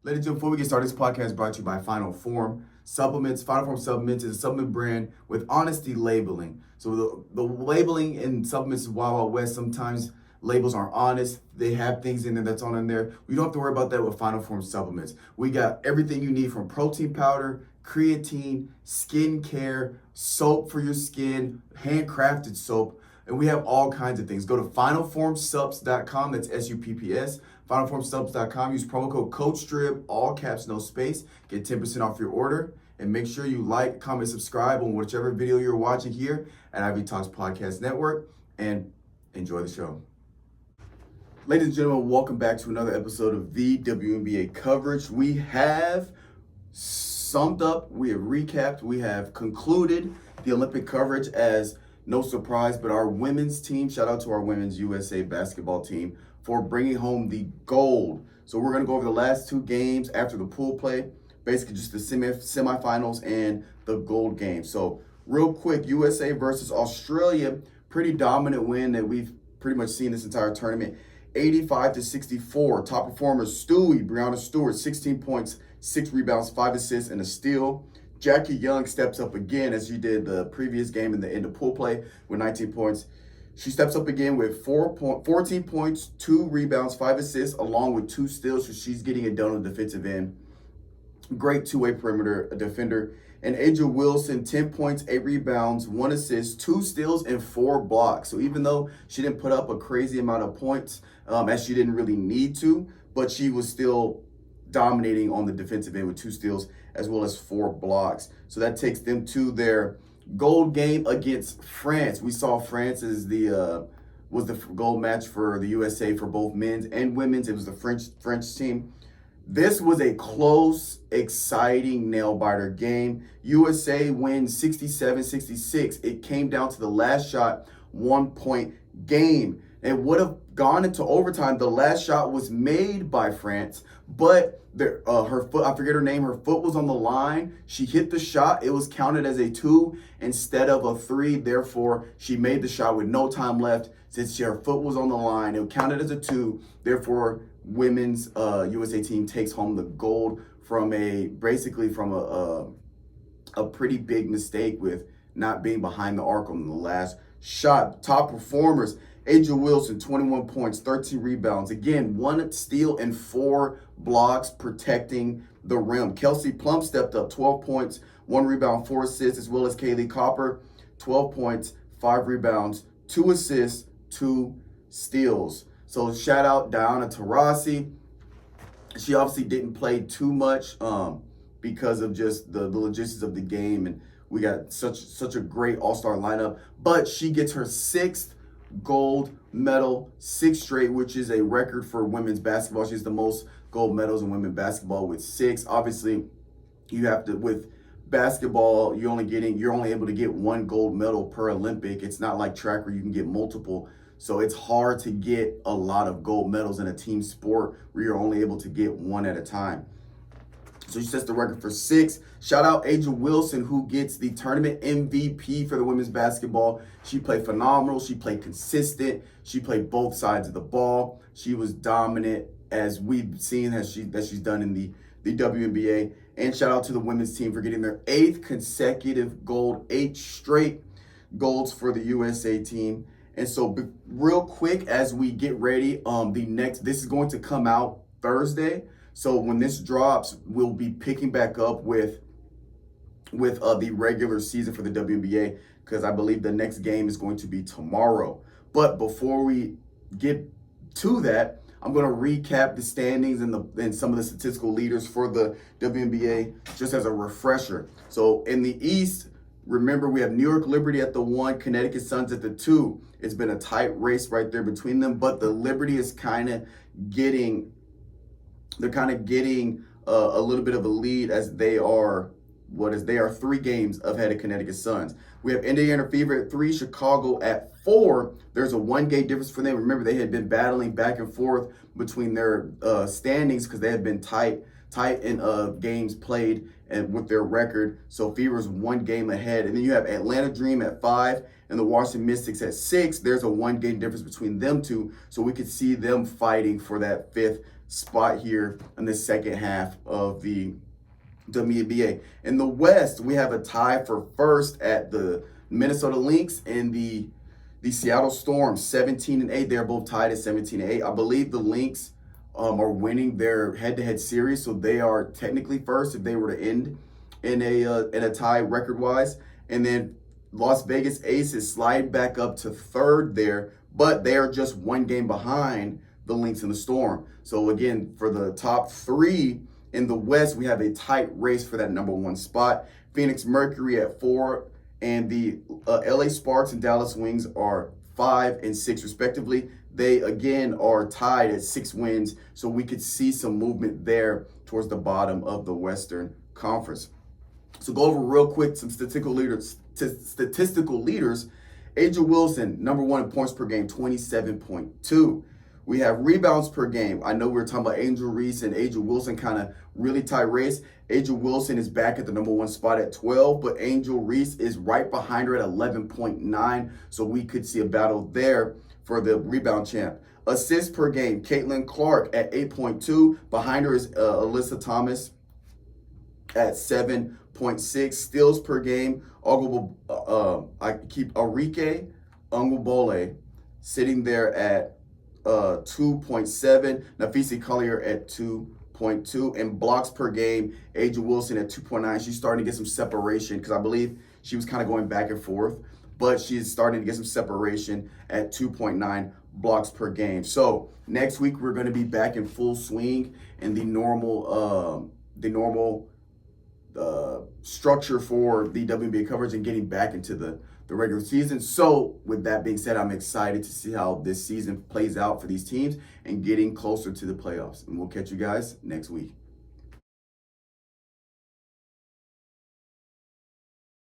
Ladies and gentlemen, before we get started, this podcast is brought to you by Final Form Supplements. Final Form Supplements is a supplement brand with honesty labeling. So the labeling in supplements is Wild Wild West. Sometimes labels aren't honest. They have things in there that's on in there. We don't have to worry about that with Final Form Supplements. We got everything you need from protein powder, creatine, skin care, soap for your skin, handcrafted soap, and we have all kinds of things. Go to finalformsubs.com, that's SUPPS, finalformsubs.com, use promo code COACHSTRIB, all caps, no space, get 10% off your order, and make sure you like, comment, subscribe on whichever video you're watching here at Ivy Talks Podcast Network, and enjoy the show. Ladies and gentlemen, welcome back to another episode of the WNBA coverage. We have summed up, we have recapped, we have concluded the Olympic coverage as no surprise, but our women's team, shout out to our women's USA basketball team for bringing home the gold. So we're going to go over the last two games after the pool play, basically just the semifinals and the gold game. So real quick, USA versus Australia, pretty dominant win that we've pretty much seen this entire tournament. 85-64. Top performers, Breanna Stewart, 16 points, 6 rebounds, 5 assists, and a steal. Jackie Young steps up again as she did the previous game in the end of pool play with 19 points. She steps up again with 14 points, 2 rebounds, 5 assists, along with 2 steals, so she's getting it done on the defensive end. Great two-way perimeter defender. And Aja Wilson, 10 points, 8 rebounds, 1 assist, 2 steals, and 4 blocks. So even though she didn't put up a crazy amount of points, as she didn't really need to, but she was still dominating on the defensive end with 2 steals as well as 4 blocks. So that takes them to their gold game against France. We saw France as was the gold match for the USA for both men's and women's. It was the French team. This was a close, exciting nail-biter game. USA wins 67-66. It came down to the last shot, 1-point game. It would have gone into overtime. The last shot was made by France, but her foot, I forget her name, her foot was on the line. She hit the shot. It was counted as a 2 instead of a 3. Therefore, she made the shot with no time left. Since her foot was on the line, it counted as a 2. Therefore, women's USA team takes home the gold from a pretty big mistake with not being behind the arc on the last shot. Top performers, Aja Wilson, 21 points, 13 rebounds. Again, 1 steal and 4 blocks protecting the rim. Kelsey Plum stepped up, 12 points, 1 rebound, 4 assists, as well as Kaylee Copper, 12 points, 5 rebounds, 2 assists, 2 steals. So shout out Diana Taurasi. She obviously didn't play too much because of just the logistics of the game, and we got such a great all-star lineup. But she gets her 6th gold medal, 6 straight, which is a record for women's basketball. She's the most gold medals in women's basketball with 6. Obviously, you have to, with basketball, you're only able to get 1 gold medal per Olympic. It's not like track where you can get multiple. So it's hard to get a lot of gold medals in a team sport where you're only able to get 1 at a time. So she sets the record for 6. Shout out Aja Wilson, who gets the tournament MVP for the women's basketball. She played phenomenal. She played consistent. She played both sides of the ball. She was dominant, as we've seen that she's done in the WNBA. And shout out to the women's team for getting their 8th consecutive gold, 8 straight golds for the USA team. And so real quick, as we get ready, this is going to come out Thursday. So when this drops, we'll be picking back up with the regular season for the WNBA, because I believe the next game is going to be tomorrow. But before we get to that, I'm going to recap the standings and some of the statistical leaders for the WNBA just as a refresher. So in the East, remember, we have New York Liberty at the 1, Connecticut Suns at the 2. It's been a tight race right there between them, but the Liberty is kind of getting a little bit of a lead as they are 3 games ahead of Connecticut Suns. We have Indiana Fever at 3, Chicago at 4. There's a 1-game difference for them. Remember, they had been battling back and forth between their standings because they had been tight in games played and with their record. So Fever's 1 game ahead. And then you have Atlanta Dream at 5 and the Washington Mystics at 6. There's a 1-game difference between them two. So we could see them fighting for that 5th spot here in the second half of the WNBA. In the West, we have a tie for first at the Minnesota Lynx and the Seattle Storm, 17-8. They're both tied at 17-8. I believe the Lynx are winning their head-to-head series, so they are technically first if they were to end in a tie record-wise. And then Las Vegas Aces slide back up to third there, but they are just one game behind the Lynx and the Storm. So again, for the top three in the West, we have a tight race for that number one spot. Phoenix Mercury at 4, and the LA Sparks and Dallas Wings are 5 and 6 respectively. They again are tied at 6 wins, so we could see some movement there towards the bottom of the Western Conference. So go over real quick some statistical leaders. Angel Wilson, number 1 in points per game, 27.2. We have rebounds per game. I know we were talking about Angel Reese and Angel Wilson kind of really tight race. Angel Wilson is back at the number 1 spot at 12, but Angel Reese is right behind her at 11.9. So we could see a battle there for the rebound champ. Assists per game, Caitlin Clark at 8.2. Behind her is Alyssa Thomas at 7.6. Steals per game, Arike Ungbole sitting there at 2.7. Nafisi Collier at 2.2. And blocks per game, Angel Wilson at 2.9. She's starting to get some separation because I believe she was kind of going back and forth, but she's starting to get some separation at 2.9 blocks per game. So next week we're going to be back in full swing in the normal structure for the WNBA coverage and getting back into the regular season. So with that being said, I'm excited to see how this season plays out for these teams and getting closer to the playoffs. And we'll catch you guys next week.